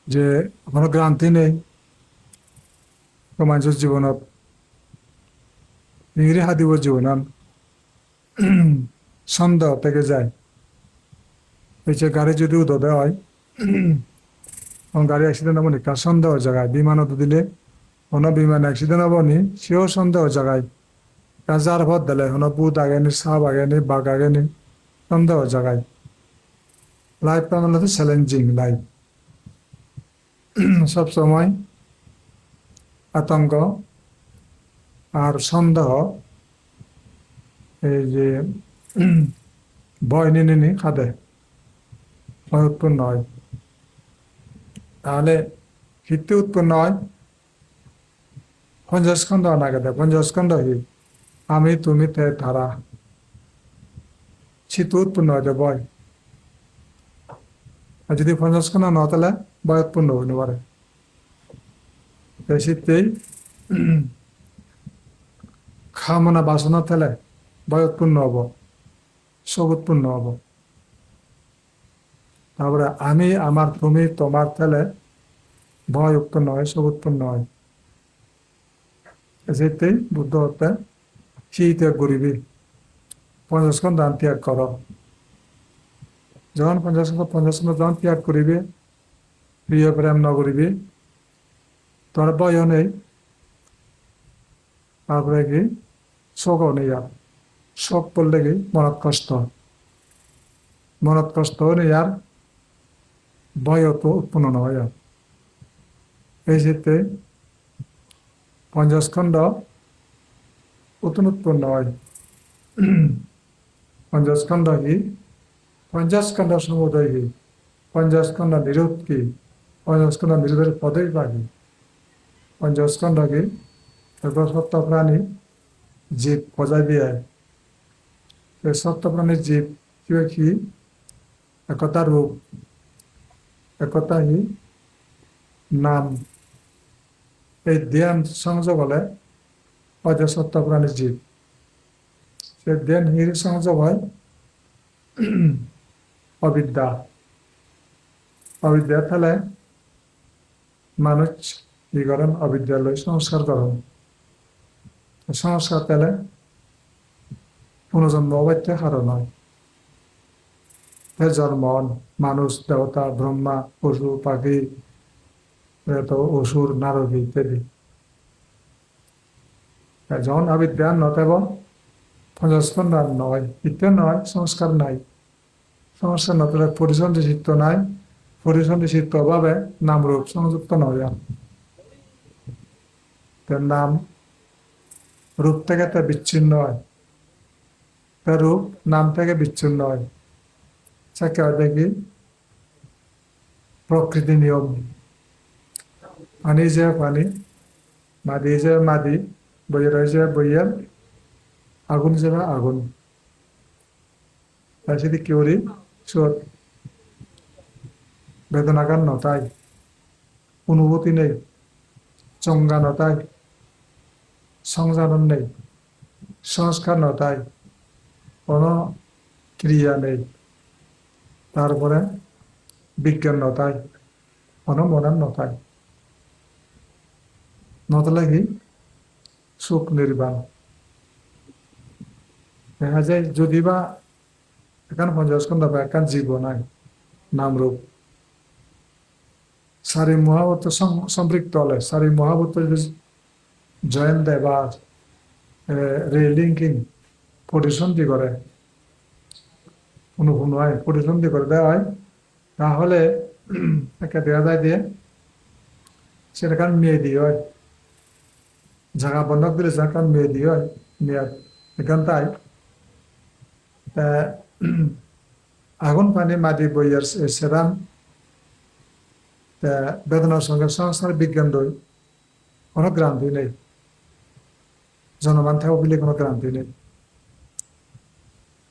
যে কোনো গ্ৰান্তি নেই মানুহৰ জীৱনত ইংৰি হাদিবৰ জীৱনত সন্দেহ থেকে যায় এই যে গাড়ি যদি উদয় হয় গাড়ি অ্যাক্সিডেন্ট হবো নি কার সন্দেহ জায়গায় বিমানত দিলে কোনো বিমান অ্যাক্সিডেন্ট হবো নি সেও সন্দেহ জায়গায় যার ভর দিলে কোনো বুধ আগেনি সাপ আগেনি বাঘ আগেনি সন্দেহ জায়গায় লাইফটা মানে তো চ্যালেঞ্জিং লাইফ সব সময় আতঙ্ক আর সন্দেহ এই যে ভয় নিয়ে নিয়ে খাদে ভয় উৎপন্ন হয় তাহলে হিতে উৎপন্ন হয় পঞ্চস্কন্ধ অনাগতে পঞ্চস্কন্ধ হি আমি তুমি তে তারা শীত উৎপন্ন হয় ভয় আর যদি পঞ্চস্কন্ধ ন তাহলে ভয় উৎপন্ন হইতে পারে শীতেই কামনা বাসনা থেলে ভয় উৎপন্ন হব শোক উৎপন্ন হব তারপরে আমি আমার তুমি তোমার থেলে ভয় উৎপন্ন হয় শোক উৎপন্ন হয় যেতেই বুদ্ধ হতে সেই ত্যাগ করিবি পঞ্চস্কন্ধ দান ত্যাগ কর যখন পঞ্চস্কন্ধ যখন ত্যাগ করিবি প্রিয় প্রেম ন করিবি তোর ভয়ও নেই তারপরে কি শোকও নেই আর শোক পড়লে কি মনত কষ্ট নেই আর ভয়ও তো উৎপন্ন নয় আর এই যেতে পঞ্চস্কন্ধ উৎপন্ন হয় পঞ্চস্কন্ধ কি পঞ্চস্কন্ধ সমুদয় কি পঞ্চস্কন্ধ নিরোধ কি পঞ্চস্কন্ধ নিরোধের পদই বা কি পঞ্চস্কন্ধ কি সত্য প্রাণী জীব বজায় দিয়ে সত্য প্রাণীর জীব কি একতা রূপ একতা হি নাম এই ধ্যান সংযোগ হলে হয়তো সত্য প্রাণীর জীব সে ধ্যান হির সংযোগ হয় অবিদ্যা অবিদ্যা ফেলে মানুষ কি করেন অবিদ্যালয় সংস্কার করেন সংস্কার পেলে পুনর্জন্ম অবৈধ কারণ হয় জন্ম মানুষ দেবতা ব্রহ্মা পশু পাখি অসুর নারদী ইত্যাদি যখন অবিদ্যা নতেব পঞ্চস্কন্ধ নয় ইত্যাদি নয় সংস্কার নাই সংস্কার নতলে পরিসন্ধি চিত্ত নাই পরিসন্ধি চিত্ত অভাবে নামরূপ সংযুক্ত নয় নাম রূপ থেকে তা বিচ্ছিন্ন হয় তার রূপ নাম থেকে বিচ্ছিন্ন হয় চাকে দেখি প্রকৃতি নিয়ম পানি যে পানি মাদি যে মাদি বইয়ের যে বইয়ের আগুন যে আগুন তাই সেটি কিউরি সুর বেদনাগার নতাই অনুভূতি নেই চঙ্গা নতাই সংজানন নেই সংস্কার নতাই কোনো ক্রিয়া নেই তারপরে বিজ্ঞান নতাই কোনো মনার নতাই নতলে কি সুখ নির্বাণ দেখা যায় যদি বা এখান পঞ্চস্কন্ধ বা এখান জীব নাই নামরূপ সারি মহাবত সম্পৃক্ত হলে সারি মহাবত যদি জয়েন দেয় বা রিলিঙ্কিং পরিসন্ধি করে অনুভূণ হয় পরিসন্ধি করে দেওয়া হয় তাহলে একে দেওয়া যায় দিয়ে সেটাকার মেয়ে দিয়ে হয় জায়গা বন্ধক দিলে সেখান মেয়ে দিয়ে হয় মেয়াদ এখান তাই আগুন পানি মাটি বইয়ার সেরাম বেদনার সঙ্গে সংস্কার বিজ্ঞান দই কোনো গ্রান্তি নেই জনমান থাকব বলে কোনো গ্রান্তি নেই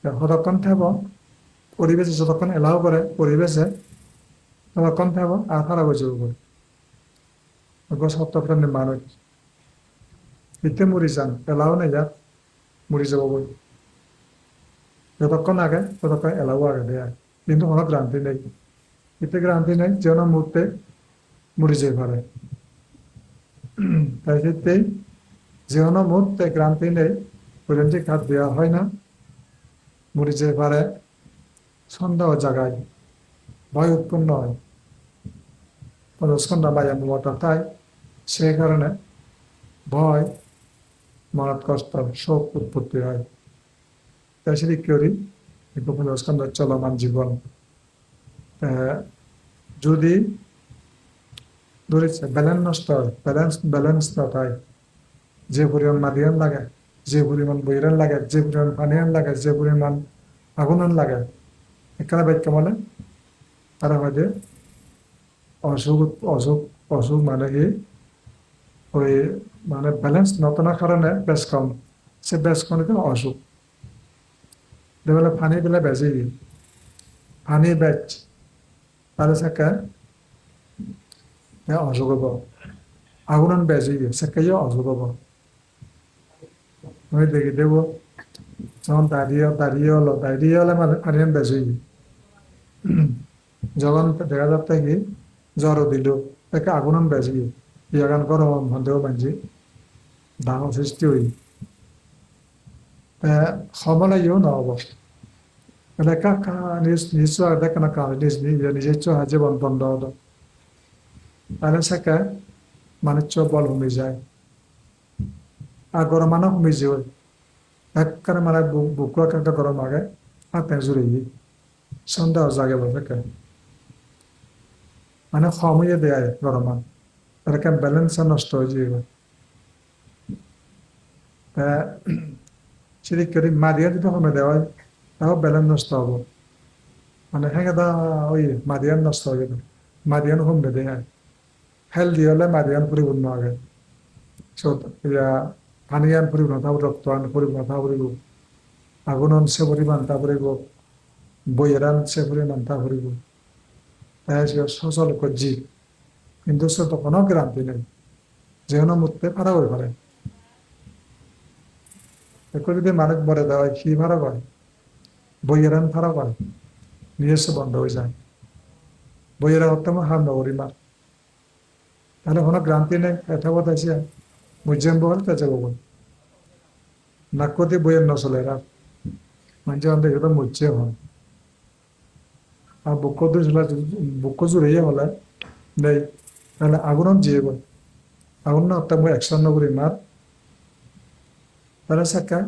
সতক্ষণ থাকব পরিবেশে যতক্ষণ এলাও করে পরিবেশে ততক্ষণ থাকব আর খারাপ হয়ে যাব সত্য প্রাণীর মানুষ ইতে মরি যান এলাও নেই যাক মরি যাব বই যতক্ষণ আগে ততক্ষণ এলাও আগে দেয় কিন্তু কোনো গ্রান্তি নেই এতে গ্রান্তি নেই যেন মুহূর্তে মরে যেতে পারে। তাই ক্ষেত্রেই যে কোনো মুহূর্তে ক্রান্তি নেই, পরিণতি খাত দেওয়া হয় না, মরে যেতে পারে, সন্দেহ জাগায়, ভয় উৎপন্ন হয়, সন্ধ্যা বাজে মোটা তাই সেই কারণে ভয়, মনত কষ্ট, শোক উৎপত্তি হয়। তাই সেটি করি স্কন্ধ চলমান জীবন। যদি ধরেছে ব্যালেন্স নষ্ট হয়, ব্যালেন্স নট হয়, যে পরিমাণ মাদিয়ান লাগে, যে পরিমাণ বৈরান লাগে, যে পরিমাণ পানিয়ান লাগে, যে পরিমাণ আগুনান লাগে, এখানে ব্যাখ্যা বলে তারা হয়তো অসুখ অসুখ অসুখ মানে কি ওই মানে ব্যালেন্স নতনার কারণে বেশ কম, সে বেশ কম অসুখ দেবেলা পানি বেলা বেজে পানি বেচ তাহলে সেকে অসুখ হব, আগুনান বেজে সেকেও অসুখ হব। আমি দেখি দেব যখন দাঁড়িয়ে হলে মানে পানিয়ান বেজে যখন দেখা যাচ্ছে কি জ্বর দিল তাকে আগুনান বেজে ইয়াগান গরম সন্দেহ বাঞ্জি ডাঙর সৃষ্টি হই সমলাইও নহব। এলাকা নিশ্চয় দেখা না কারণ নিজের জীবন বন্ধ হলো, তাহলে সেকে মানুষ বল কমে যায়, আর গরমানো কমে যায়, একবারে মানে বুক একটা গরম আগে আর পেঁ জুড়ে সন্দেহ জাগে বসে মানে সময়ে দেয় গরমান, এরকম ব্যালেন্স নষ্ট হয়ে যাবে। সেটি করি মারিয়া যদি কমে দেওয়া হয় তাও ব্যালেন্স নষ্ট হবো, মানে হ্যাঁ দা ওই মারিয়ান নষ্ট হয়ে যাবে, মারিয়ান কমবে দেয় হেলদি হলে মারিয়ান পরিপূর্ণ আগে পানীয়ান পরিপূর্ণতা রক্তান পরিপূর্ণতা করিব, আগুনন সে পরিমাণতা করিব, বইয়েরান সে পরিমাণতা করিব, তাই সচল জীব কিন্তু সে তো কোনো গ্রান্তি নেই, যে কোনো মুহূর্তে ফারা হয়ে পারে। এখন যদি মানুষ মরে দেওয়া হয় কি ফারা করে, বইয়েরান ফারা করে, নিজস্ব বন্ধ হয়ে যায়, বইয়েরা হত্যা হাম নগরী মার, তাহলে কোনো গ্রান্তি নেই। এটা কথা আছে মুজিয়াম বল কাছে বল নাকতি বইয়ের নচলে এরা মানুষ দেখে মুচ্ছে হন আর বুক জুড়ে হলে নেই, তাহলে আগুনত জিয়ে গল আগুন না হত্যা মই 190 মার, তাহলে সাকা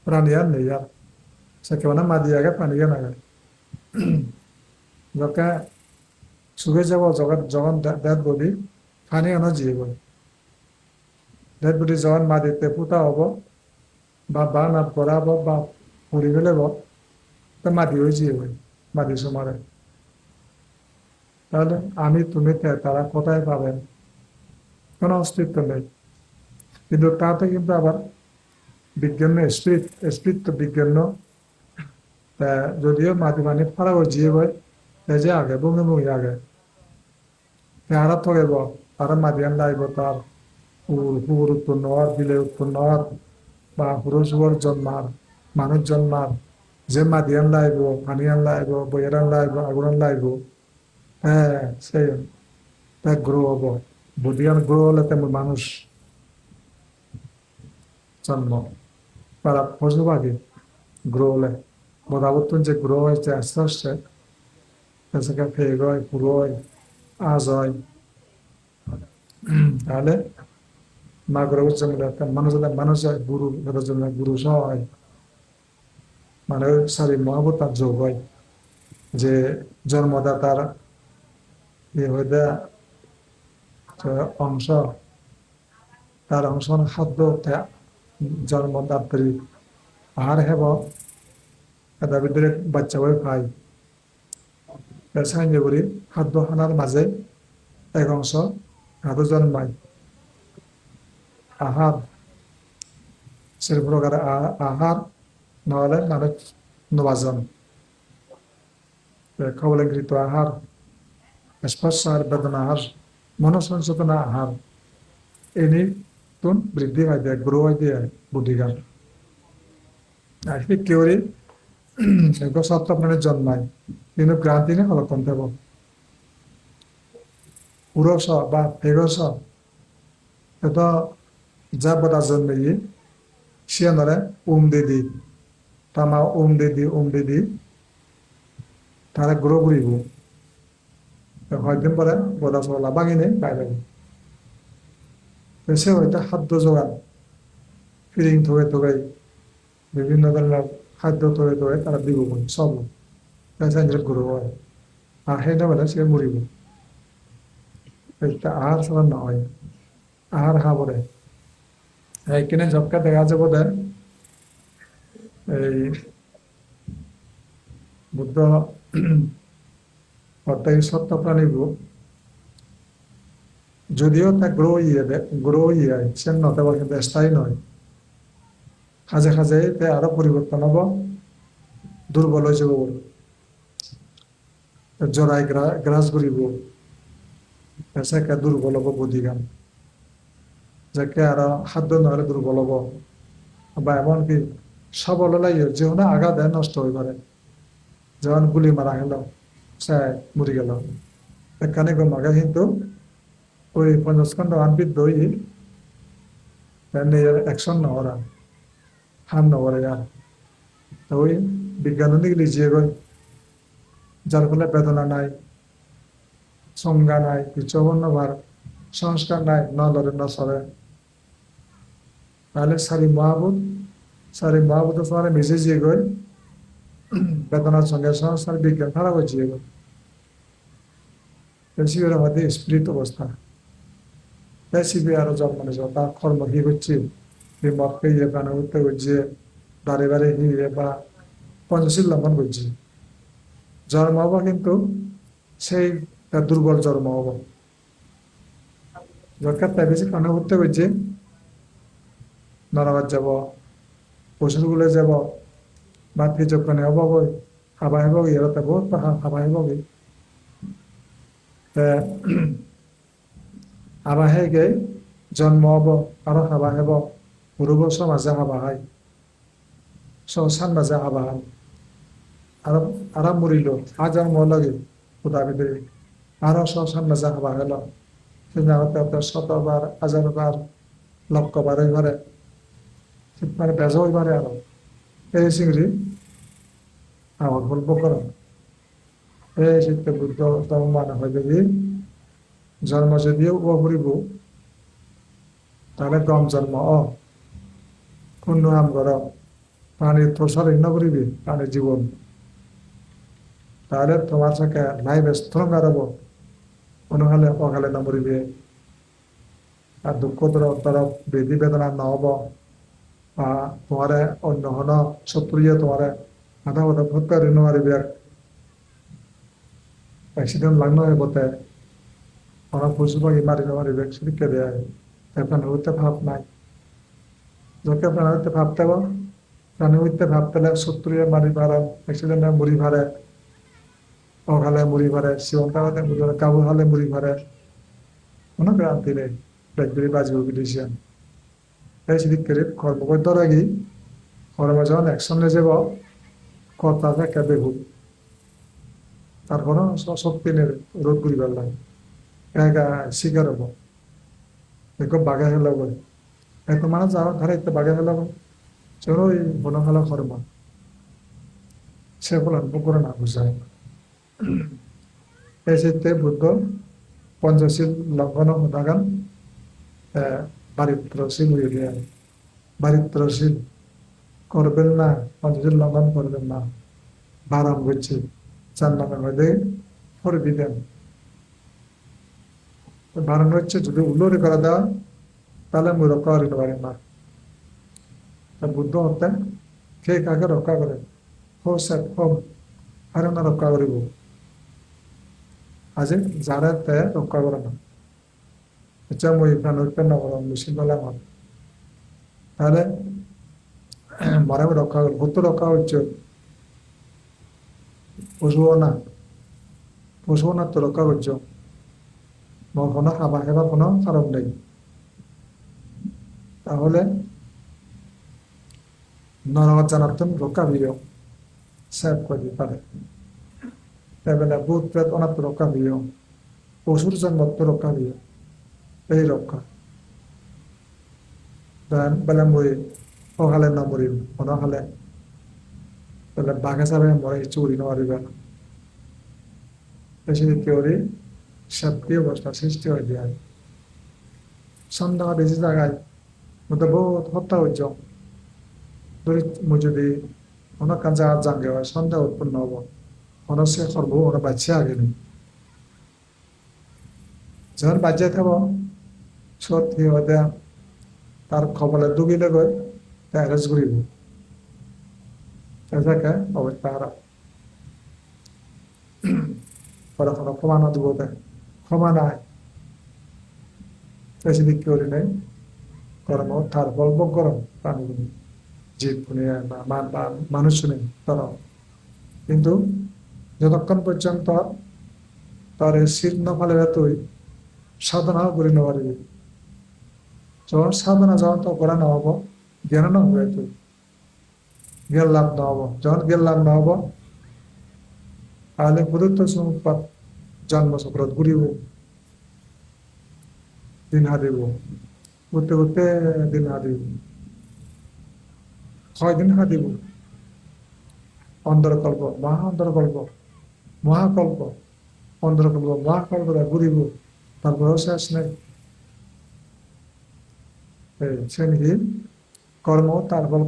প্রাণী আর নেই আর সাকে মানে মাদি আগে পানি গে নাগে যখন সুখে যাব যখন যখন দেখ বলি পানি আনো জিয়ে গল দেখ বলি যখন মাদিতে ফুটা হব বা না পড়াব বা পুড়ি ফেলেব তো মাটি হয়ে জিয়ে মাটি সমারে, তাহলে আমি তুমি তারা কোথায় পাবেন, কোনো অস্তিত্ব নেই। কিন্তু তাতে কিন্তু আবার বিজ্ঞান স্পিরিট তো বিজ্ঞান যদিও মাটি মানে ফারাও জিয়ে হয় যে আগে বমি বমি আগে আরা থাকব তারা মাটিয়ান লাইব তার পুকুর উৎপন্ন হওয়ার বিলে উৎপন্ন হওয়ার বা পুরুষ জন্মার মানুষ জন্মার যে মাটিয়ান লাইব পানিয়ান লাইব বইয়েরান লাইব আগুনান লাইব, হ্যাঁ সেই গ্রো হব, বুদ্ধিয়ান গ্রো হলে তেমন মানুষ জন্ম para পশু পাখি গ্রো হলে বোধাবর্তন যে গ্রো হয়েছে আস্তে আস্তে সেখানে ফেক হয় পুরো হয় আজ হয়, তাহলে মাগরের জন্য মানুষ হয় গুরু জন্য গুরু সহ হয়, মানে সারি মহাবতার যোগ হয় যে জন্মদাতার হইতে অংশ তার অংশ খাদ্য জন্মদাত্রী আহার হেব এটা ভিতরে বাচ্চা হয়ে খায় সাহায্য করি খাদ্য খানার মাঝে এক অংশ খাদ্য জন্মায় আহার সে প্রকার আহার নহলে মানুষ নবাজন খবলঙ্কৃত আহার স্পর্শ আহার বেদনা আহার মনসংশোধনা আহার এনে তুন বৃদ্ধি হয় দেয় গ্রো হয় দিয়ে বুদ্ধিজ্ঞান আর কেউরি সত্য আপনার জন্মায় কিন্তু গ্রান্তি নেই হলকন দেব 울어서 막 배겨서 그래도 자보다 전에 시연을 옴데디 타마 옴데디 তারা গ্রো করিব হয়দিন পরে বদা চলা বাঙিনে বাইরে সে হয়তো খাদ্য যোগান ফিরিং থগে থগাই বিভিন্ন ধরনের খাদ্য থগে থগে তারা দিব সব তাই গ্রো হয় আর সেইটা বলে সে মরিব আহার ছাড়া নহয় আহার খাবরে এইখানে জবকা দেখা যাবো দেয় এই বুদ্ধ অর্থাৎ সত্য প্রাণীগুলো যদিও তা গ্রো ইয়ে সে নতে কিন্তু স্থায়ী নয় খাজে খাজে তে আরো পরিবর্তন হব দুর্বল হয়ে যাব জড়াই গ্রাস করিব এসে দুর্বল হব বুদ্ধিগান যাকে আরো খাদ্য নহলে দুর্বল হব বা এমনকি সবল লাগে যেখানে আগা দেয় নষ্ট হয়ে পারে যেমন গুলি মারা গেল সে মরি গেল এখানে মাগা কিন্তু ওই 50 খন্ড আনবিদ দই অ্যাকশন নহরা হান নহরে আর ওই বিজ্ঞানী লিজিয়ে গই যার ফলে বেদনা নাই সংজ্ঞা নাই কিছু অন্যবার সংস্কার নাই ন লড়ে ন সরে তাহলে সারি মহাবুত তোমার মিশে যে গই বেদনার সঙ্গে সংস্কার বিজ্ঞান খারাপ হয়েছে গো শিবের মধ্যে স্পিরিট অবস্থা তাই শিবে আরো জন্ম নিয়েছে তার কর্ম কি হচ্ছে মতকে ইয়ে প্রাণ উঠতে করছে বারে বারে হিয়ে বা পঞ্চশীল লঙ্ঘন করছে জন্ম হবো কিন্তু সেই দুর্বল জন্ম হবো দরকার তাই বেশি প্রাণ উঠতে করছে নরকার যাব পশুগুলো যাব বা ফিজকানে হব গই হাবা হব গই এরতে বহুত হাবা হব গই হাবা হে গে জন্ম হব আরো হাবা হব পুরুব সমাজে হাবা হয় সংসার মাঝে হাবা হয় আর মরিল আ জন্ম লাগে খুদা ভিতরে আরো সংসার মাঝে হাবা হল সেদিন শতবার 1000 বার লক্ষ বার হইবারে মানে বেজা হইবারে আরো এই চিংড়ি আমার গল্প করো এই শিখতে বুদ্ধ মানে হয়ে যাবি জন্ম যদিও ও করিব তাহলে কম জন্ম কোন নাম কর প্রাণীর প্রসার ন করিবি প্রাণীর জীবন তাহলে তোমার সাথে লাইফ স্ট্রং আরব অনুহালে অকালে ন মরিবে আর দুঃখ তরফ বেদি বেদনা ন হব বা তোমারে অন্য হন শত্রুয়ে তোমারে আধা কথা হত্যা ঋণ মারিবে অ্যাক্সিডেন্ট লাগনো হয়ে বতে অনেক পশু পাখি মারি মারিবে সেদিকে দেয় প্রাণী হইতে ভাব নাই যকে প্রাণী হইতে ভাবতে প্রাণী হইতে ভাবতে শত্রুয়ে মারি মারা অ্যাক্সিডেন্টে মুড়ি ভারে অকালে মুড়ি ভারে শিবনটা কাবু হালে মুড়ি ভারে কোনো ক্রান্তি নেই ব্যাকবেরি বাজবে বিদেশিয়ান এই সেদিকে কর্মকর্তা রাগি কর্ম যখন অ্যাকশন নিয়ে যাব কর্তা থাকে বেহুল তার কোনো শক্তি নেই রোধ করিবার লাগে একা শিকার হব দেখো বাঘা হেলা বলে এত মানুষ যাওয়া ঘরে এতে বাঘা হেলা বলে চলো ওই বন খেলা কর্ম সে বলার করে না বুঝায় এই ক্ষেত্রে বুদ্ধ পঞ্চশীল লঙ্ঘন হতাগান বারিত্রশীল হয়ে যায় বারিত্রশীল করবেন না পঞ্চশীল লঙ্ঘন করবেন না বারণ করছে 4 নম্বর মধ্যে ফরবিদেন বারণ হচ্ছে যদি উল্লোড়ে করা দেওয়া তাহলে আমি রক্ষা করতে পারি না বুদ্ধ হত্যা কে কাকে রক্ষা করে হোম আর না রক্ষা করিব আজ যারা তে রক্ষা করে না আচ্ছা মই প্রাণ উৎপন্ন করো মেশিন বলে আমার তাহলে মরে রক্ষা করবো ভূত রক্ষা হচ্ছে পশুও না তো রক্ষা করছ কোনো খাবার হেবার কোনো কারণ নেই তাহলে নরক জানাতন রক্ষা ভিড় সেভ করতে পারে এবেলা ভূত প্রেত অনাত্ম রক্ষা ভিড় পশুর জন্মত্ব রক্ষা দিয়ে এই রক্ষা দেন বেলা মরি সকালে নমরিম অনকালে বেলা বাঘে চাবে মরে চুরি নমারিবা বেশি কেউরি সক্রিয় অবস্থা সৃষ্টি হয়ে যায় সন্ধ্যা বেশি জায়গায় মধ্যে বহুত হত্যা হইছ যদি মই যদি অনেক কাজ জাঙ্গে হয় সন্দেহ উৎপন্ন হব অনেক সে করবো ওরা বাচ্চা আগে নেই যখন বাচ্চা থাকব সত্যি হতে তার খবরে ডুবিলে গৈ অ্যারেস্ট করিব তাকে অবস্থা হারা পড়াশোনা ক্ষমা না দিব ক্ষমা নাই বেশি দিক করি নাই কর্ম তার গল্প গরম প্রাণীগুলি জীব মানুষ শুনে তারা কিন্তু যতক্ষণ পর্যন্ত তার শীর্ণ ফলে তুই সাধনাও করে নেওয়া পারবি যখন সাধনা যখন তো করা না হবো জ্ঞান না হবে তুই জ্ঞান লাভ না হবো যখন জ্ঞান লাভ না হবো তাহলে প্রদত্ত সমুৎপাত জন্মচক্র ঘুরিব দিন হারিব ঘুরতে ঘুরতে দিন হারিব কয়দিন হারিব অন্তরকল্প মহাকল্প অন্তরকল্প মহাকল্প ঘুরিব তারপরেও শেষ নেই সে নাকি কর্ম তারপর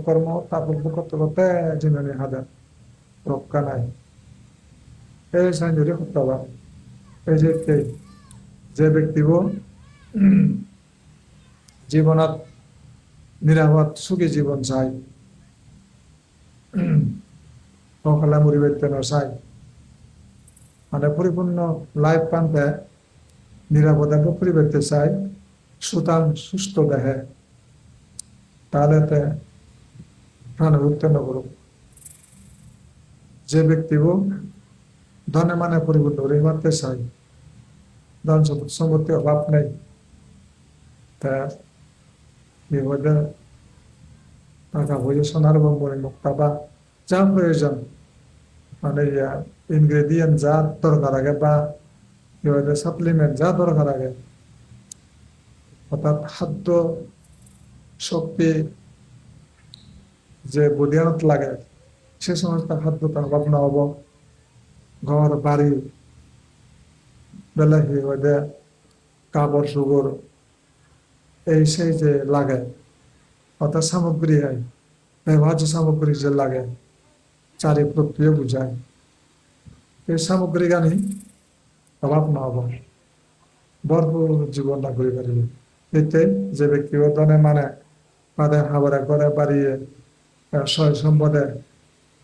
করতে করতে জীবনে হাজার রক্ষা নাই এই সাইন্সের সত্যবাদ এই যে ব্যক্তিব জীবনত নিরাপদ সুখী জীবন চাই সকালে মরিবেতেন চাই মানে পরিপূর্ণ লাইফ পান্তে নিরাপদে পরিবেতে চাই সুতাম সুস্থ দেহে তাহলে প্রাণভুক্ত নগরক যে ব্যক্তিব ধনে মানে পরিপূর্ণ মারতে চাই ধন সম্পত্তি অভাব নেই তা টাকা পয়সা সোনার বম্বনে মুক্তা বা যা প্রয়োজন মানে ইনগ্রেডিয়েন্ট যা দরকার আগে বা সাপ্লিমেন্ট যা দরকার আগে অর্থাৎ খাদ্য শক্তি যে বুদ্ধিয়ানত লাগে সে সমস্ত খাদ্য তার অভাব না হব ঘর বাড়ি বেলাহি হইতে কাপড় সুগর এই সেই যে লাগে অর্থাৎ সামগ্রী হয় ব্যবহার্য সামগ্রী যে লাগে চারি প্রক্রিয়া বুঝায় এই সামগ্রী গানি অভাব না হব ভরপুর জীবন না করে পারিবে এতে যে ব্যক্তিগত মানে মাদের খাবারে ঘরে বাড়িয়ে সয় সম্পদে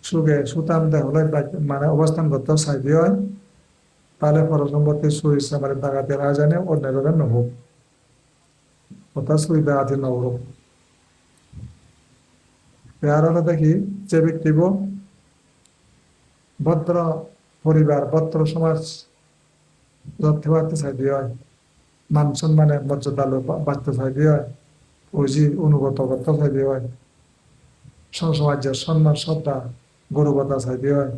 সুখে সুতাম দেহ মানে অবস্থান করতে চাইতে হয় তাহলে পরসম্পত্তি চুরি চামারি ডাকাতি রাজধানী অন্যভাবে নহব অর্থাৎ চুরি ডাকাতি নহব আর দেখি যে ব্যক্তিব ভদ্র পরিবার ভদ্র সমাজ রক্ষে বাড়তে চাইতে হয় মান সম্মানে মর্যাদা বাঁচতে চাইতে হয় পুঁজি অনুগত করতে চাইতে হয় সমাজের সম্মান শ্রদ্ধা গৌরবতা চাইতে হয়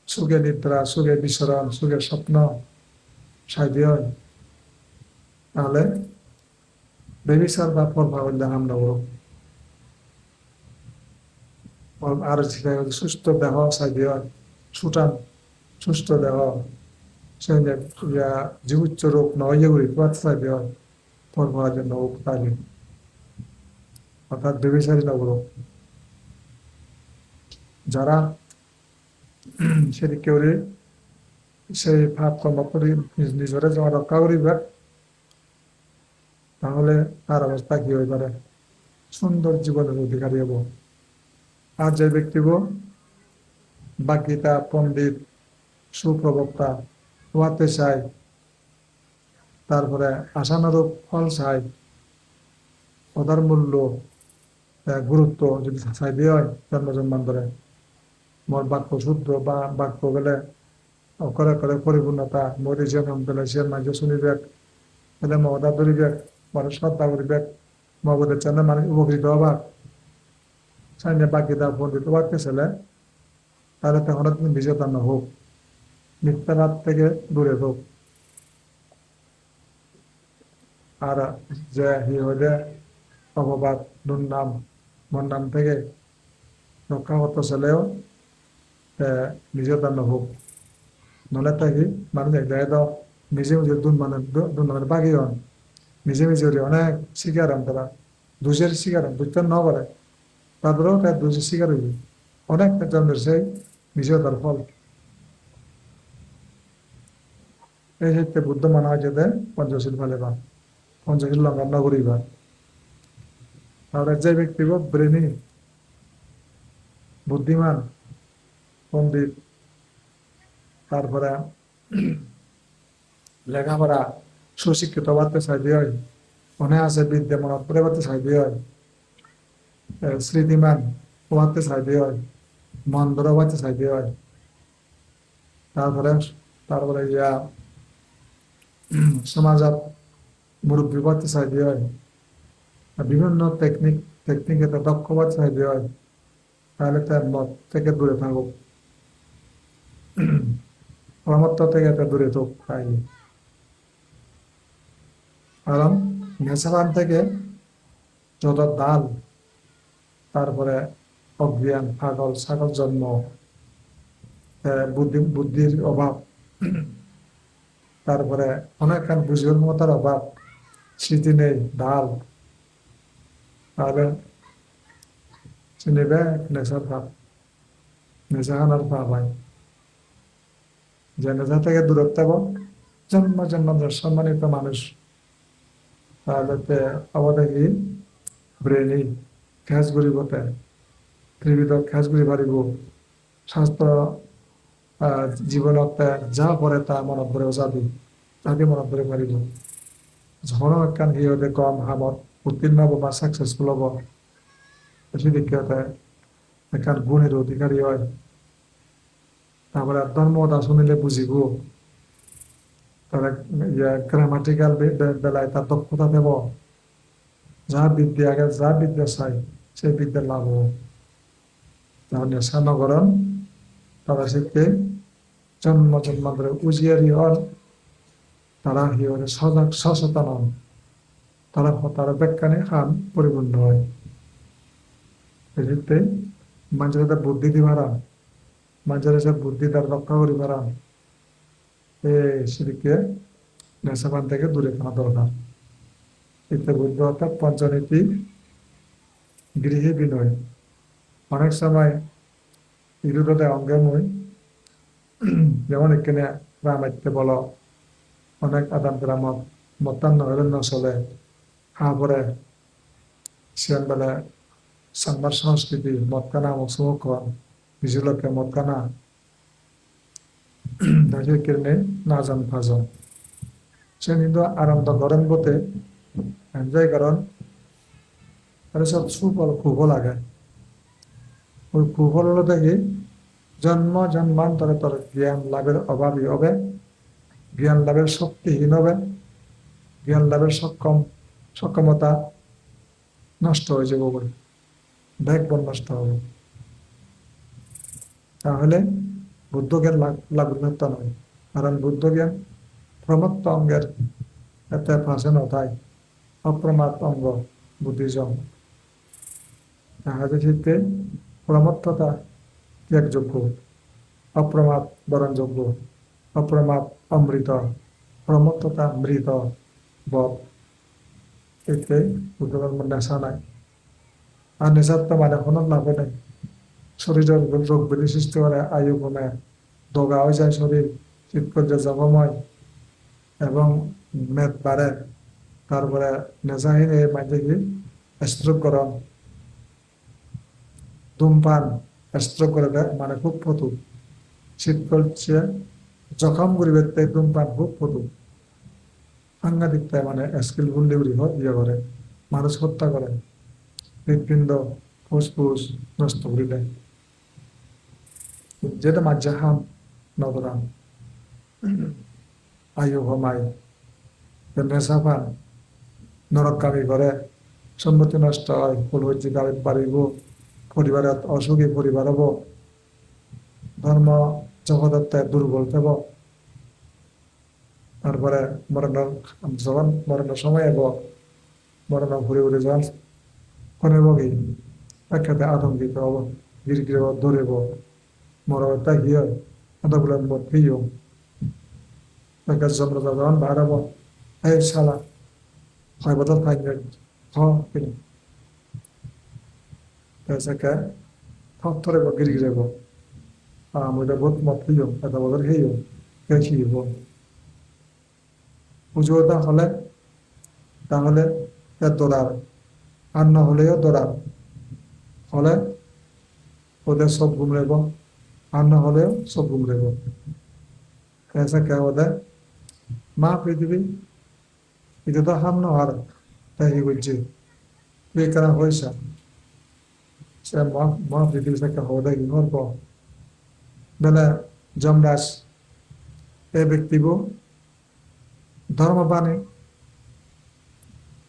সুখে নিদ্রা সুখে বিচরণ সুখে স্বপ্ন চাইতে হয় তাহলে বেবিচার বা পর্বা হইলে আমরা আর সুস্থ দেহ চাইতে হয় সুঠাম সুস্থ দেহ জীবুচ্চ রোগ নয় চাইতে হয় পর্বার জন্য উপকারী অর্থাৎ বেবিচারী নগর যারা সেটি কেউ সেই ভাব কর্ম করে নিজরে যখন রক্ষা করিবে তাহলে তার অবস্থা কি হয়ে পারে সুন্দর জীবনের অধিকারী হব আর যে ব্যক্তি বাগ্মিতা পণ্ডিত সুপ্রবক্তা হওয়াতে চাই তারপরে আশানুরূপ ফল চাই পদার মূল্য গুরুত্ব যদি চাই দিয়ে হয় জন্মান্তরে মোর বাক্য শুদ্ধ বা বাক্য গেলে করে করে পরিপূর্ণতা মোদী যেমন পেলে সে মাঝে শুনিবেক পেলে মমতা ধরিবেক মানুষ শ্রদ্ধা করিবেক মহবতের জন্য মানুষ উপকৃত হবার সাইনে বাগ্মিতা পণ্ডিত হওয়াতে ছেলে তাহলে তখন তুমি বিজেতা না হোক মিথ্যাবাদ থেকে দূরে হোক আর যে হইলে অপবাদ দুর্নাম বন্নাম থেকে রক্ষা করতে চলেও নিজের দান্ন হোক নলে থাকি মানুষ এক জায়গায় তো নিজে নিজে দুর্নামের বাকি হন নিজে নিজে অনেক শিকার হন তারা দুজের শিকার হন বুঝতে ন পারে তারপরেও তার দুজের শিকার হইবে অনেক জন্মের সেই নিজেও তার ফল এই ক্ষেত্রে বুদ্ধ মানা হয় যেতে পঞ্চশীল ফেলে বা পঞ্চশীল লঙ্ঘন না করিবা আর যে ব্যক্তি ব্রেনি বুদ্ধিমান পণ্ডিত তারপরে লেখাপড়া সুশিক্ষিত বাড়তে চাইতে হয় অনেক আছে বিদ্যা মনত করে বাড়তে চাইতে হয় স্মৃতিমান হওয়াতে চাইতে হয় মন ধরে বাড়তে চাইতে হয় তারপরে তারপরে ইয়া সমাজত মুরব্বী বাড়তে চাইতে হয় বিভিন্ন টেকনিকে দক্ষ বাড়তে চাইতে হয় তাহলে তার মত থেকে দূরে থাকুক প্রমত্ত থেকে দূরে থাকুক তাই কারণ নেশাবান থেকে যত দাল তারপরে অজ্ঞান পাগল ছাগল জন্ম বুদ্ধির অভাব তারপরে অনেকখান বুঝির ক্ষমতার অভাব স্মৃতি নেই ঢাল তাহলে চিনিবে নেশার ভাব নেশা খানার ভাব হয় যে নেশা থেকে দূরত থাকো জন্ম জন্ম সম্মানিত মানুষ তাহলে অবদাগী ব্রেনি খেজ ঘুরিবতে ত্রিবিধ খেজ ঘুরি পারিব স্বাস্থ্য জীবনত যা পরে তা মনত পড়েও যাবি তাকে মনত পড়ে পারিব যখন একখান সিহঁতে কম হামত উত্তীৰ্ণ হব বা সাকসেসফুল হব বেশি দিকে একখান গুণের অধিকারী হয় তারপরে ধর্মতা শুনিলে বুঝিব তারা গ্রামাটিক্যাল বেলায় তার দক্ষতা দেব যা বিদ্যা চাই সেই বিদ্যার লাভ হব তাহলে নেশা নগরণ তারা শিখতে জন্ম জন্মান্তরে উজিয়ারি হন তারা হিওরে সজাগ সচেতন হন তারা ব্যাখ্যানে খান পরিপূর্ণ হয় এক্ষেত্রে মানুষের বুদ্ধি দি মারান মানুষের বুদ্ধি তার রক্ষা করি মারান সেদিকে নেশাপান থেকে দূরে থাকা দরকার এতে বুদ্ধ অর্থাৎ পঞ্চনীতি গৃহে বিনয় অনেক সময় ইরুদে অঙ্গময় যেমন এখানে রামাইতে বলো অনেক আদান গ্রামত মতান্ন হলেন চলে পরে সিয়ান বেলা সাংবার সংস্কৃতি মতকানা মুখ কিছু লোকে মতকানা কিনে না জান ফাজন সে কিন্তু আনন্দ করেন বলতে এনজয় করেন আর সব সুফল খুব লাগে ওই কুফল হলো দেখি জন্ম জন্মান্তরে তোর জ্ঞান লাভের অভাবই হবে জ্ঞান লাভের শক্তিহীন হবে জ্ঞান লাভের সক্ষমতা নষ্ট হয়ে যাবে বলে ব্যাকবন নষ্ট হবে তাহলে বুদ্ধ জ্ঞান লাভের নয় কারণ বুদ্ধ জ্ঞান প্রমত্ত অঙ্গের এতে ফাঁসে নথায় অপ্রমাদ অঙ্গ বুদ্ধিজম তাহাদের ক্ষেত্রে প্রমত্ততা ত্যাগযোগ্য অপ্রমাদ বরণযোগ্য অপ্রমাদ অমৃত প্রমত্ততা মৃত বধ এতে বুদ্ধধর্ম নেশা নাই আর নেশার তো মানে কোনো লাভ নেই শরীরের রোগ ব্যাধি সৃষ্টি করে আয়ু কমে দগা হয়ে যায় শরীর শীতকর্য জখময় এবং মেদ বাড়ে তারপরে নেশাহীন এই মাঝে কি স্ট্রোক করন ধূমপান স্ট্রোক করে দেয় মানে খুব ফটু শীত করছে জখম করিবে তাই ধূমপান খুব ফটু সাংঘাতিক তাই মানে স্কিলফুল ডিউরি ইয়ে করে মানুষ হত্যা করে হৃৎপিণ্ড ফুসফুস নষ্ট করে দেয় যেটা মাঝে হাম নদরাম আয়ু কমায় নেশা পান নরকগামী করে সম্পত্তি নষ্ট হয় ফুল হচ্ছে গাড়ি বাড়িব পরিবারের অসুখী পরিবার হব ধর্ম জগদত্তায় দুর্বল দেব তারপরে মরণ যখন মরণের সময় এব মরণ ঘুরে ঘুরে যখন কোনে বগি একসাথে আতঙ্কিত হব গিরগিরে ধরেব মরতা হিয় আদাগুলো মরতেইও জমরা যখন বাড়াবো এই শালা হয় বদল থাকবে হ কিনা এসে থরে গিরগিরে আমরা বহুত মরতেইও এটা বদল হেইও কে খিব পুজোটা হলে তাহলে এর দরার আর না হলেও দরার হলে ওদের সব গুমড়েব আর না হলেও সব গুমড়েব ऐसा क्या होता है মা পৃথিবী এটা তো হাম না আর তাই বুঝছে वे करा হয়েছে সে মা পৃথিবী থেকে হওয়া কি নর্ব বেলা যমরাজ এ ব্যক্তিব ধর্মবাণী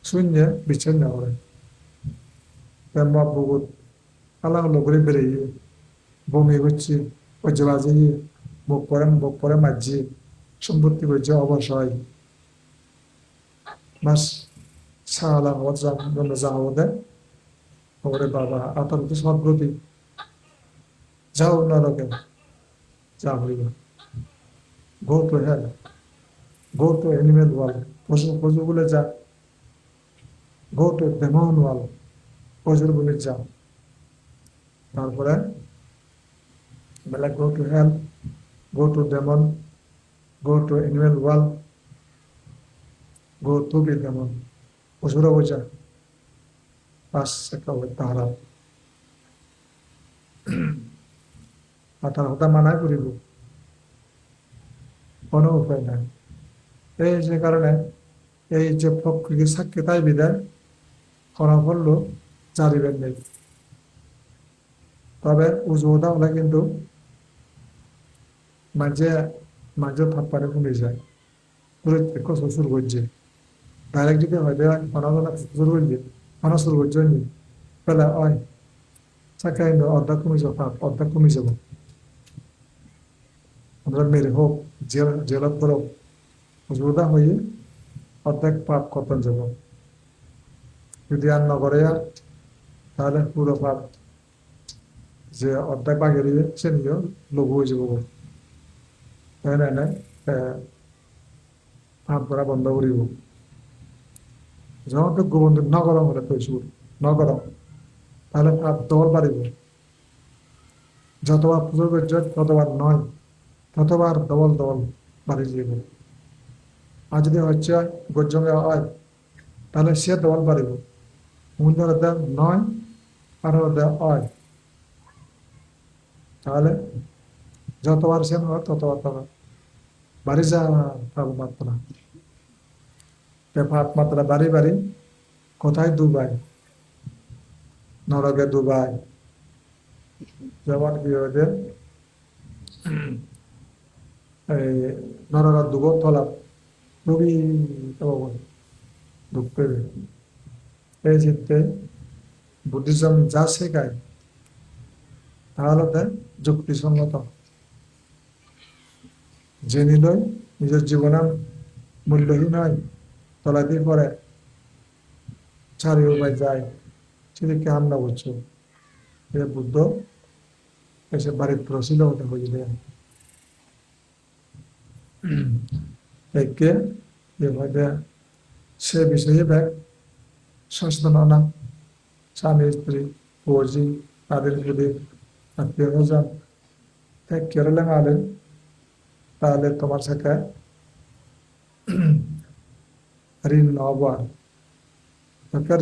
শূন্য বিচ্ছিন্ন করে মা বহুত আলাদা লোকরে বেরিয়ে বমি হচ্ছে ঐজ্যবাজি বক পরে মাঝি সম্পত্তি করছে অবশ্যই বাস সালা হওয়ার জন্য যা হতে ওরে বাবা আপনার তো সদ্গতি যাও নরকে যা হইব go to hell go to animal world পশুগুলো যা গো টু ডেমন ওয়ার্ল্ড পশুর বলে যা তারপরে বেলা go to hell go to demon, go to animal world, go to be demon. Usura boja, pas sekawe tahara. Atar hota manai koribu. Kono upai nai. এই যে কারণে এই যে প্রকৃতি সাক্ষী তাই বিদায় ফলাফল জারিবেন নেই তবে উজুদা হলে কিন্তু মাঝে মাঝে থাপ্পারে কমে যায় পুরো একটু শ্বশুর করছে ডাইরেক্ট যদি হয় অনাজনা শ্বশুর করছে অনাশুর করছে নি পেলে ওই চাকাই অর্ধা কমে যাব অর্ধা কমে যাব আমরা মেরে হোক জেলত করো উজুদা হয়ে অর্ধেক পাপ কতন যাব যদি আর নগরে তাহলে পুরো পাপ যে অর্ধেক বাগের সে নিয়ে লঘু হয়ে যাব এনে পাপ করা বন্ধ করিব যখন তো গোবন্ধ নগরম হলে তৈসুর নগরম তাহলে পাপ দল বাড়িব যতবার পুজো করছ ততবার নয় ততবার দবল দবল বাড়ি যাব আর যদি হচ্ছে গজ্জঙ্গে হয় তাহলে সে দবল বাড়িব মূল্য নয় আর হয় তাহলে যতবার সে হয় ততবার তবে বাড়ি যা পাপ মাত্রা পাপ মাত্রা বাড়ি বাড়ি কোথায় দুবাই নরকে দুবাই যেমন কি হয়েছে এই নরকের দুবর তলা খুবই দুঃখ এই চিন্তে বুদ্ধিজম যা শেখায় তাহলে যুক্তিসঙ্গত যে নিলই নিজের জীবনের মূল্যহীন হয় তলা দিয়ে পরে চারি উপায় যায় সেদিকে হামলা করছো এ বুদ্ধ এসে বাড়ির প্রসিল হতে হইলে একে এভাবে সে বিষয়ে ব্যাগ সচেতন না স্বামী স্ত্রী ফৌজি তাদের যদি আত্মীয় স্বজন ত্যাগ কেরলে মালে তাহলে তোমার সাথে ঋণ নব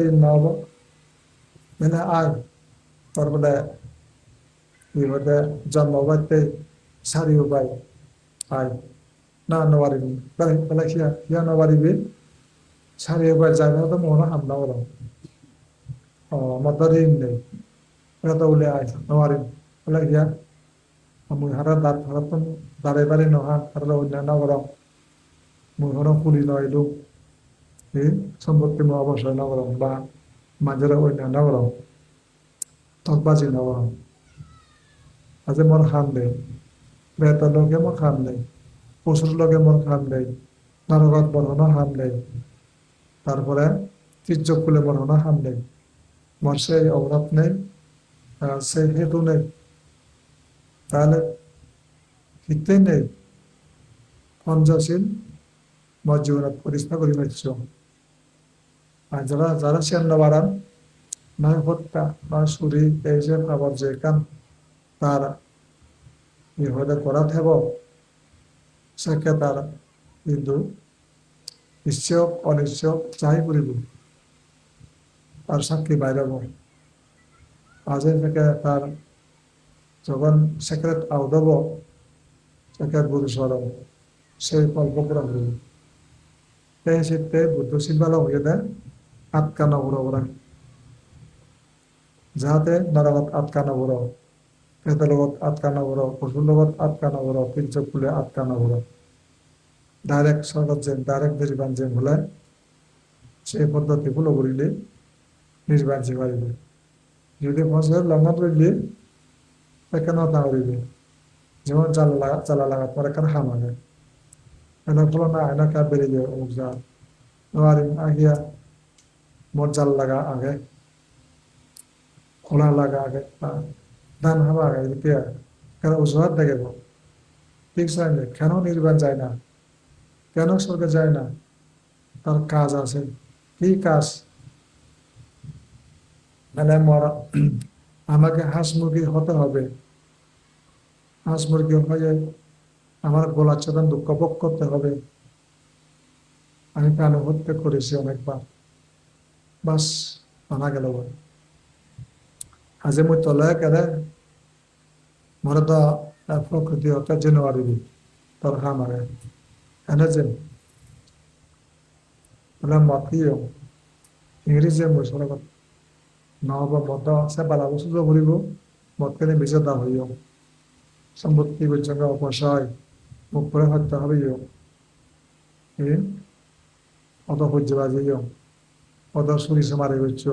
ঋণ নব মানে আয় তারপরে এভাবে জন্মবাদে সারি উপায় আয় না নবারিবি বেলা খিয়া নবারিবি সারি উপায় যাবে তো মনে হামলা করো মতো ঋণ নেই এটা উলে আয় নবারিব বেলা খিয়া মুই হারা দাঁত হারাতন দাঁড়ে বাড়ি নহা হারা অন্যান্য করম মুই হন কুলি নইলু এই সম্পত্তি মই অবসর নগরম বা মাঝের অন্যান্য করম তকবাজি নগরম আজ মোর খান দেয় বেতার লগে মোর খান দেয় পশুর লগে মোর খান দেয় নরকত বর্ণনা হাম নেই, তারপরে তির্যক কুলে বর্ণনা হাম নেই, মোর সেই অবরাত নেই, সেই হেতু নেই, তাহলে হিতেই নেই পঞ্চশীল মোর জীবনত পরিষ্কার করি পাচ্ছ। আর যারা যারা সেন্ন বাড়ান নয় হত্যা নয় চুরি এই যে খাবার যে কাম তার হয়তো করা থাকব সেকে তার কিন্তু নিশ্চয় অনিশ্চয় যাই করিব তার সাক্ষী বাইরাব আজে থেকে তার যখন সেক্রেট আউট হব সেক্রেট গুরু সরব সেই কল্প করা হইব এই ক্ষেত্রে বুদ্ধ শিল্পালা হয়ে দেয় আটকা নগর ওরা যাহাতে নরকত আটকা নগর পেটের লগত আটকা নগর পশুর লগত আটকা নগর তির্যক কুলে আটকা নগর ডাইরেক্ট স্বর্গত যেন ডাইরেক্ট নির্বাণ যেন হলে সেই পদ্ধতি ফলো করিলে নির্বাণ যে পারিবে যদি ফসলের লঙ্ঘন করিলে এখানে না করিবে যেমন জ্বালা লাগা পরে এখানে হাম আগে এনে ফলো না এনে কা বেরিয়ে যায় অমুক যা নোয়ারিম আহিয়া মোর জাল লাগা আগে খোলা লাগা আগে ধান হামা আগে এদিকে কেন অজুহাত দেখেব ঠিক চাইলে কেন নির্বাণ যায় না কেন স্বর্গে যায় না তার কাজ আছে কি কাজ মানে মরা আমাকে হাঁস মুরগি হতে হবে হাঁস মুরগি হয়ে আমার গলা চেতন দুঃখ ভোগ করতে হবে আমি প্রাণ হত্যা করেছি অনেকবার বাস মানা গেল আজ মুই তলে কেড়ে মরে তো প্রকৃতি হতে যেন পারিবি তোর হাম আগে এনে যেন বলে মতিও ইংরেজি মুসলমান নহব মদ সে বালা বস্তু ঘুরিব মদ কেনে বেঁচে দা হইও সম্পত্তি পর্যন্ত অপচয় মুখ করে হত্যা হবেও অত সহ্য বাজিও অত সুরিছে মারি হচ্ছ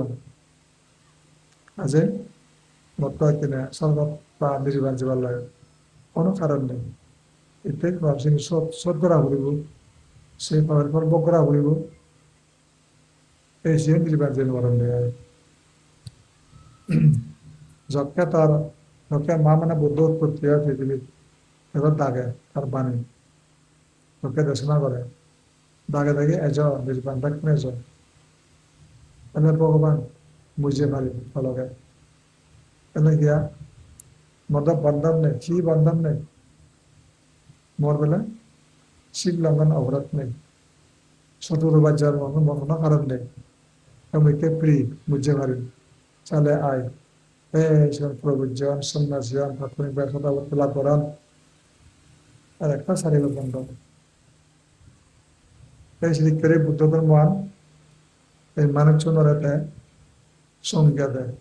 আজে মত কিনে স্বর্গত বা নির্বাণ যাবার লাগে কোনো কারণ নেই এতে ভাবছি সৎ করা ঘুরিব সেই পাওয়ার পর বকরা ঘুরিব এই সে নির্বাণ যে মরণ নেই যজ্ঞা তার যজ্ঞা মা মানে বুদ্ধ উৎপত্তি হয় পৃথিবীর এবার দাগে তার বাণী যজ্ঞা দেশনা করে দাগে দাগে এজ নির্বাণ থাকবে এজ তাহলে ভগবান বুঝে পারি ফলকে তাহলে গিয়া মদ বন্ধন নেই কি বন্ধন নেই মোর বেলা শিব লঙ্ঘন অপরাধ নেই শত্রু বাজ্যার কোনো কারণ নেই আমি প্রি বুঝে পারি চালে আয় এই প্রবুজন সন্ন্যাসীন প্রাথমিক ব্যবসা লাভ করান আর একটা শারীরিক বন্ধন এই সেদিক করে বুদ্ধ ধর্মান এই মানব চন্দ্রতে সংজ্ঞা দেয়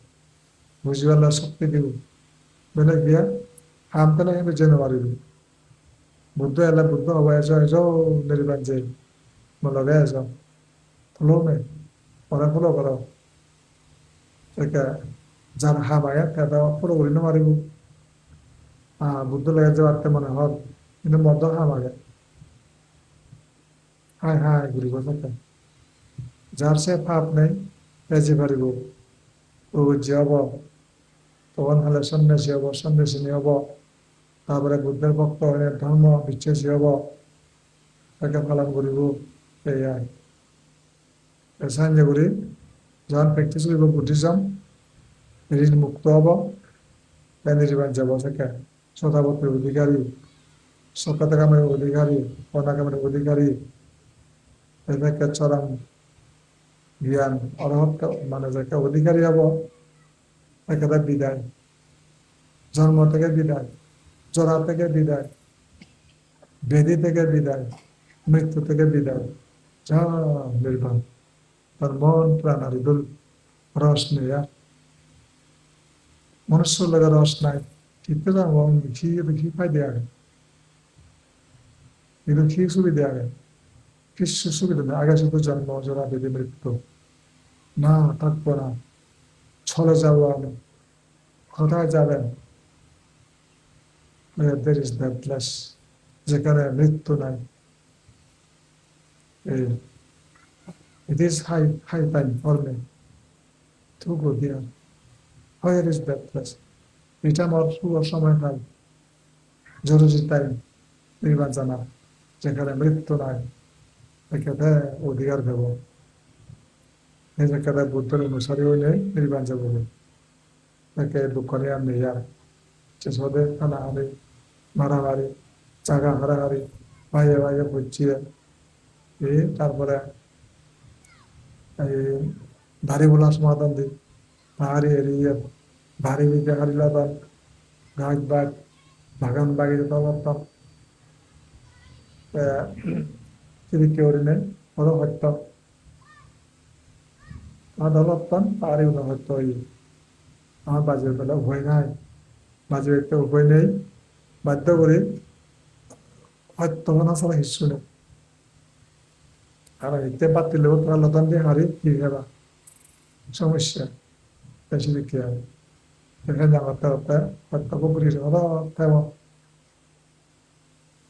বুঝিবার শক্তি দিব বেলে গিয়া হাম পেলে কিন্তু যেন পারিবি বুদ্ধ এলে বুদ্ধ হব এজ এজ নির্বাণ যে লগে এজ ফলো নেই পরে ফলো করো যার হাম আগে তারা ফলো করি না মারিব বুদ্ধ লেগে যাওয়ার মনে হল কিন্তু মদ হাম আগে হাই হাই ঘুরিব থাকে যার সে পাপ নেই বেঁচে পারিব প্রবুজ্য হব তখন হলে সন্ন্যাসী হব সন্ন্যাসিনী হব তারপরে বুদ্ধের ভক্ত হয়ে ধর্ম বিশ্বাসী হব তাকে পালন করিব এই সাহায্য করি যখন প্র্যাকটিস করব বুদ্ধিজম ঋণ মুক্ত হব নির্বাণ যাব থেকে শতাবতীর অধিকারী সকাত কামের অধিকারী অনাকামের অধিকারী এদেরকে চরম জ্ঞান অরহত মানে যাকে অধিকারী হব একেবারে বিদায় জন্ম থেকে বিদায় জরা থেকে বিদায় বেদি থেকে বিদায় মৃত্যু থেকে বিদায় যা নির্বাণ তার মন প্রাণ আর হৃদয় রস নেই আর মনুষ্য লাগে রস নাই ঠিক তো যাবো দেখি পাই দেয়া আগে কিন্তু কি সুবিধা আগে কিছু সুবিধা নেই আগে শুধু জন্ম জরা বেদি মৃত্যু না থাকবো না ছলে যাবো আমি কোথায় যাবেন there is that place যেখানে মৃত্যু নাই Eh, it is high time for me to go there. Where is that place? এটা আমার শুভ সময় নাই, জরুরি টাইম নির্বাচনা, যেখানে মৃত্যু নাই, সেখানে অধিকার দেব, সেখানে বুদ্ধের অনুসারী হইলে নির্বাণ যাব, তাকে দুঃখ নিয়ে আমি আর সেসবে হানাহানি মারামারি জায়গা হারাহারি ভাইয়ে ভাইয়ে বুঝিয়ে এই তারপরে এই ভারী বলা সমাধান দিই ভারী এড়িয়ে ভারী দিতে হারিলাম গাছ বাগ বাগান বাগিয়ে তলতাম সিরিকে ওরিনে ওরা হত্যা আদালতাম পারি ওরা হত্যা হই আমার বাজে বেলা উভয় নাই বাজে একটা উভয় নেই বাধ্য করে হত্যা হনা ছাড়া হিস্যু নেই আর এতে বাতিলেও তো আল্লাহ দিয়ে হারি কি হেবা সমস্যা বেশি দিকে এখানে জামাতে হতে হত্যা পুকুরি ওরা তেমন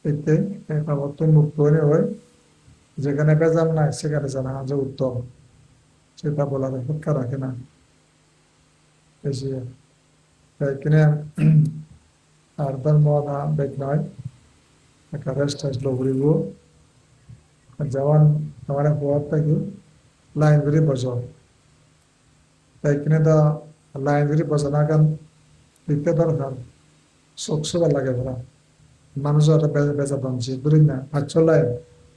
এতে একটা মুক্ত হয়ে হয় যেখানে বেজাল নাই সেখানে জানা যে উত্তম সেটা বলার অপেক্ষা রাখে না বেশি কিনে আর ধর্ম না বেগ নয় একটা রেস্ট আসলো ঘুরিব যেমন আমার হওয়ার থেকে লাইন ধরে বসো তাই কিনে তো লাইন ধরে বসো না কারণ লিখতে দরকার শোক সবার লাগে ওরা মানুষ ওরা বেজা বানছে বুঝলি না পাঁচশো লাইন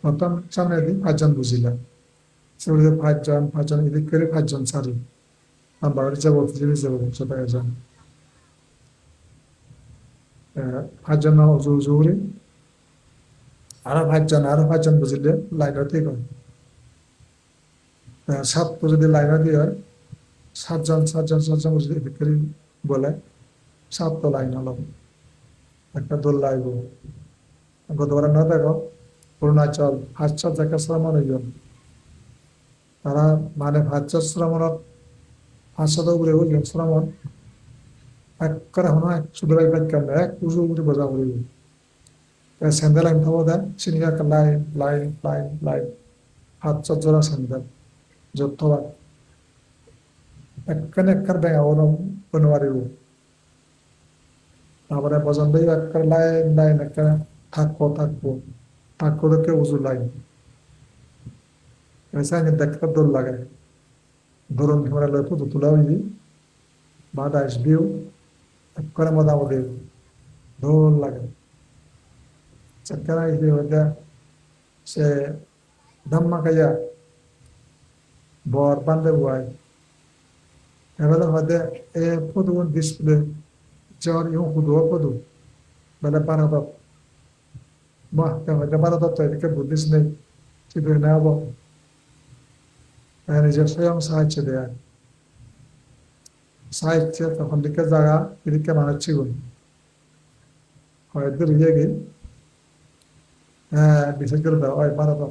প্রথম সামনে দিন পাঁচজন বুঝিলাম সেগুলো পাঁচজন এদিক করে পাঁচজন সারি আর বাড়ির যাবো যাবো সেটা একজন পাঁচজন উজু উজু করে আরো পাঁচজন বুঝিলে লাইনতেই করে সাত যদি লাইন দিয়ে হয় সাতজন বুঝলে এদিক করে বলে সাত তো লাইন হলো একটা দোল লাইব গতবার না দেখো অরুণাচল হাতশো জায়গা শ্রমণ হইজন তারা মানে হাতশো শ্রমণত 500 উপরে হইজন শ্রমণ এক করে হনো এক শুধু একবার কেমন এক উঁচু উপরে বোঝা করিব স্যান্ডেল আমি থাকবো then senior line line line line 500 জোড়া স্যান্ডেল যতবার একখানে একখার ব্যাঙা কোনো পারিব তারপরে বজন দিয়ে একখার লাইন লাইন একটা থাকবো দেখে উঁচু লাইন দেখতে দোল লাগে ধরুন ক্যামেরা লয় ফটো তোলা হইলি বাদা আসবিও করে মোটামুটি দোল লাগে চক্করা ইয়ে হইতে সে ধাম্মা খাইয়া বর বান্ধে বুয়াই এবেলা হইতে এ ফটো ডিসপ্লে জ্বর ইউ হুদো ফটো বেলা বানাত বাহ হইতে বানাত তো এদিকে বুদ্ধিস নেই কিন্তু না হবো নিজের স্বয়ং সাহায্য দেয় সাহিত্য তখন দিকে জায়গা এদিকে মানাচ্ছি গুণ হয়তো রিয়ে গিয়ে হ্যাঁ বিশেষ করে ওই ভারত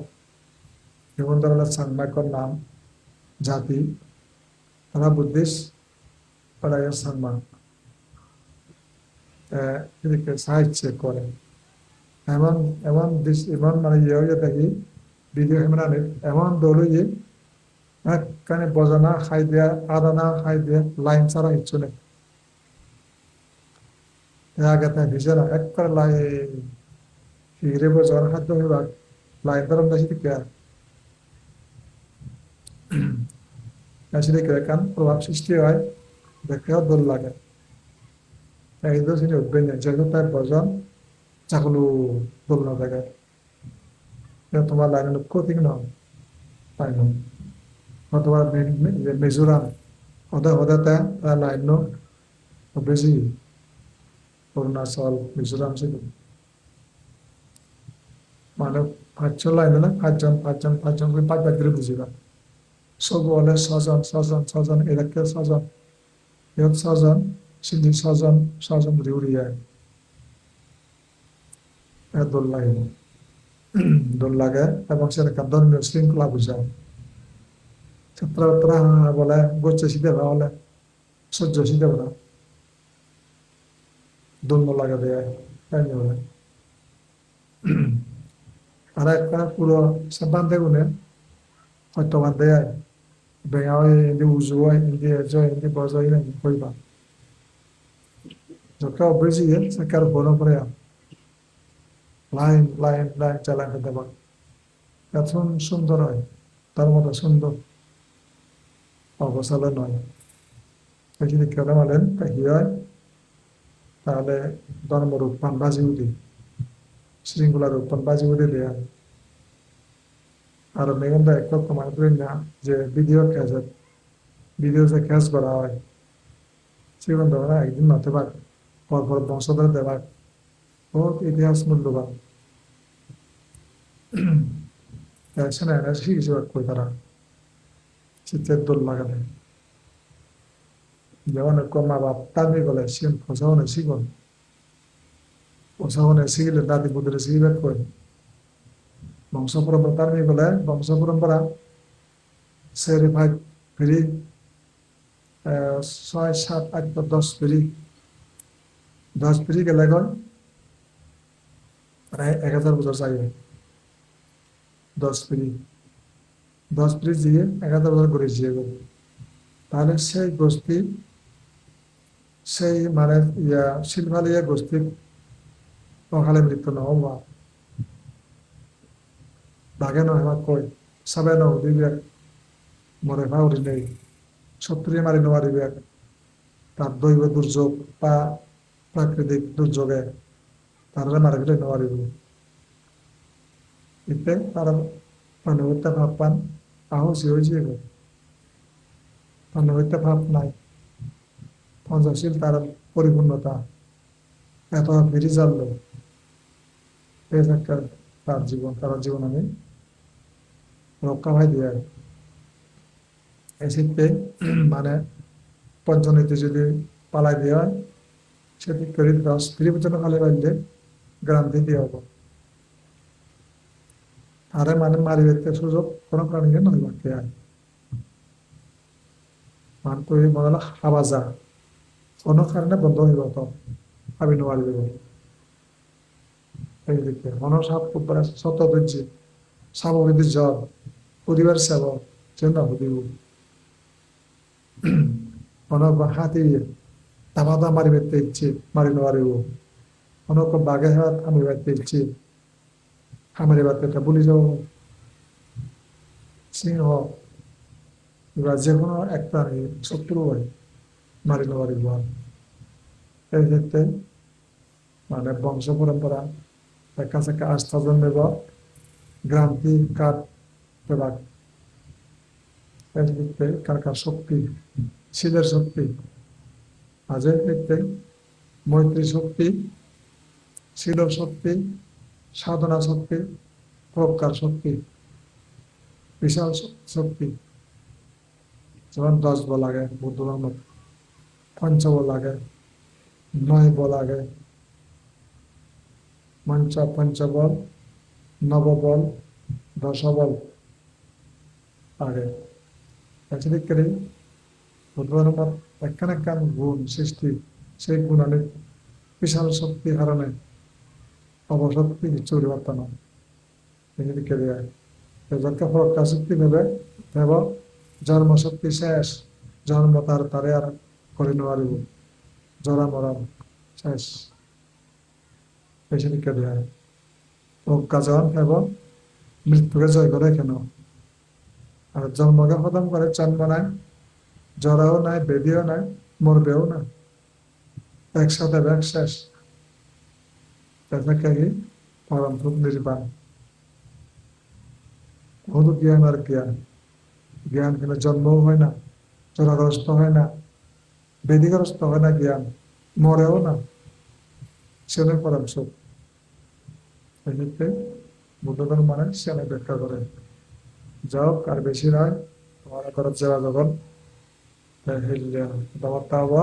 যেমন ধরনের সাংবাদিকর নাম জাতি তারা বুদ্ধিস্ট ওরা সাংবাদ এদিকে সাহায্য করে এমন এমন এমন মানে ইয়ে হয়ে থাকি ভিডিও ক্যামেরা এমন দৌড় হয়ে একখানে বজানা খাই দেয়া আদানা খাই দেয়া লাইন ছাড়া ইচ্ছু নেই আগে তাই ভিজে না এক করে লাইন ফিরে বজার খাদ্য বিভাগ লাইন ধরম দেশি দিকে আসলে কেন প্রভাব সৃষ্টি হয় দেখেও দোল লাগে এই তো তিনি উঠবে না যেহেতু তার বজন চাকলু দোল না থাকে তোমার লাইনের ক্ষতি না তাই না অথবা মিজোরাম হদাতে লাইন বেশি অরুণাচল মিজোরাম ছিল মানে 500 লাইন না পাঁচজন করে পাঁচ করে বুঝিবা সব বলে ছজন এলাকা ছজন ইয়ত ছজন সিন্ধি ছজন উড়ি যায় দোল লাগে এবং সেটা ধর্মীয় শৃঙ্খলা বুঝায় ছাত্ররা বলে গোচ্ছে শীতে হলে সহ্য শীতে বলে দোল লাগা দেয় তাই বলে আর একটা পুরো বান্ধে গুনে হয়তো বান্ধে আয় বেঙা হয় ইন্দি উজু হয় ইন্দি এজো ইন্দি বজো ইনা কইবা যত অবৃজি সাকার বনো করে লাইন লাইন লাইন চালান দেবা এত সুন্দর হয় তার মতো সুন্দর অবসালে নয় যদি কেন বলেন কি হয় তাহলে ধর্মরূপান বাজি উঠি শৃঙ্খলা রূপান বাজি উঠে দেয়া আর মেঘন্দা একটা প্রমাণ করেন না যে ভিডিও যে ক্যাচ করা হয় সেগুলো ধরা একদিন মারতে পারে পরপর বংশধর দেবার বহুত ইতিহাস মূল্যবান সেনা এনার্জি হিসেবে কই তারা চিত্রের দোল লাগালে যেমন মা বাপ তাদের গলে শিখন ফসাওনে শিখন ফসাওনে শিখলে দাদি বুদ্ধরে শিখবে কই বংশ পরম্পরা তার গলে বংশ পরম্পরা সেরে ভাই ফিরি 6, 7, 8, 10 পিড়ি 10 পিড়ি গেলে এখন প্রায় 1000 বছর চাইবে 10 পিড়ি 10 পিড়ি দিয়ে 1000 বছর ঘুরে দিয়ে তাহলে সেই গোষ্ঠী সেই মানে শিলভালিয়া গোষ্ঠীর অকালে মৃত্যু নহবা বাঘে নয় কই সবে নদীবে মরে ভাউরি নেই শত্রুয়ে মারি নোয়ারিবে তার দৈব দুর্যোগ বা প্রাকৃতিক দুর্যোগে তারা মারি ফেলে নোয়ারিব এতে তারা মানবতা ভাব পান আহসি হয়েছে মানবতা ভাব নাই পঞ্চশীল তার পরিপূর্ণতা এত ফিরে জানলো তার জীবন আমি রক্ষা ভাই দিয়ে এই শীতে মানে পঞ্চনীতি যদি পালাই দেওয়া হয় সেটি করে 10 পিড়ি পর্যন্ত খালি বাড়লে গ্রান্তি দিয়ে হবো আরে মানে মারি বেরতে সুযোগ কোনো প্রাণীকে নয় বাক্যে আয় মান তো এই মনে হলো হাবাজা কোনো কারণে বন্ধ হইব তো আমি নোয়ারি দেব এই দিকে মনসাপ উপরে শত দিচ্ছি সামগ্রী জল পরিবার সেবা জন্য দিব অনেক হাতি দামাদা মারি বেরতে ইচ্ছে মারি নোয়ারিব অনেক বাঘে হাত আমি বেরতে ইচ্ছে হামারি বার্তাটা বলি যাব সিংহ এবার যে কোনো একটা শত্রু হয় মারি নোয়ারিব এই ক্ষেত্রে মানে বংশ পরম্পরা কাছে আস্থা জন্মেব গ্রান্তি কাঠ প্রভাব এই ক্ষেত্রে কার শক্তি শিলের শক্তি আজের ক্ষেত্রে মৈত্রী শক্তি শিল শক্তি সাধনা শক্তি প্রজ্ঞার শক্তি বিশাল শক্তি যেমন 10 বল লাগে বুদ্ধ ধর্ম 5 বল লাগে 9 বল লাগে পঞ্চবল 9 বল 10 বল আগে করে বুদ্ধ ধর্ম একখান গুণ সৃষ্টি সেই গুণানের বিশাল শক্তি হারানে অবশক্তি পরিবর্তন এদিকে দেয় যত প্রজ্ঞা শক্তি নেবে দেব জন্ম শক্তি শেষ জন্ম তারে আর করে নেওয়ারিব জরা মরণ শেষ এদিকে দেয় প্রজ্ঞা জন এবং মৃত্যুকে জয় করে কেন আর জন্মকে খতম করে জন্ম নাই জরাও নাই বেদিও নাই মরবেও না একসাথে ব্যাগ শেষ পরম নির্বাণ শুধু জ্ঞান আর জ্ঞান কিন্তু জন্মও হয় না জরাগ্রস্ত হয় না বেদিগ্রস্ত হয় না জ্ঞান মরেও না সে পরম সুখ এক্ষেত্রে বুদ্ধগণ মানে সে ব্যাখ্যা করে যাও আর বেশি নয় তোমার ঘর যাওয়া যখন দাওয়াতটা হবো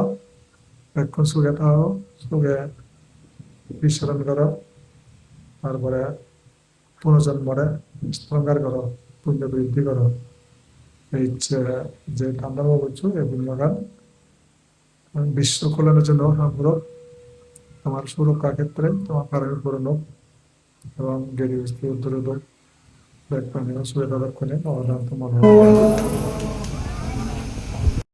এখন সুখে থাকো সুখে বিস্মরণ করো তারপরে পুনর্জন্মরে স্ট্রঙ্গার করো পুণ্য বৃদ্ধি করো এই যে ঠান্ডা বলছো এই পুণ্যগান বিশ্ব কল্যাণের জন্য পুরো তোমার সুরক্ষা ক্ষেত্রে তোমার কারণে পূরণ এবং গেরি স্ত্রী দ্রুত ব্যাগ পানি সুরে ততক্ষণে অবধান্ত মনে হয়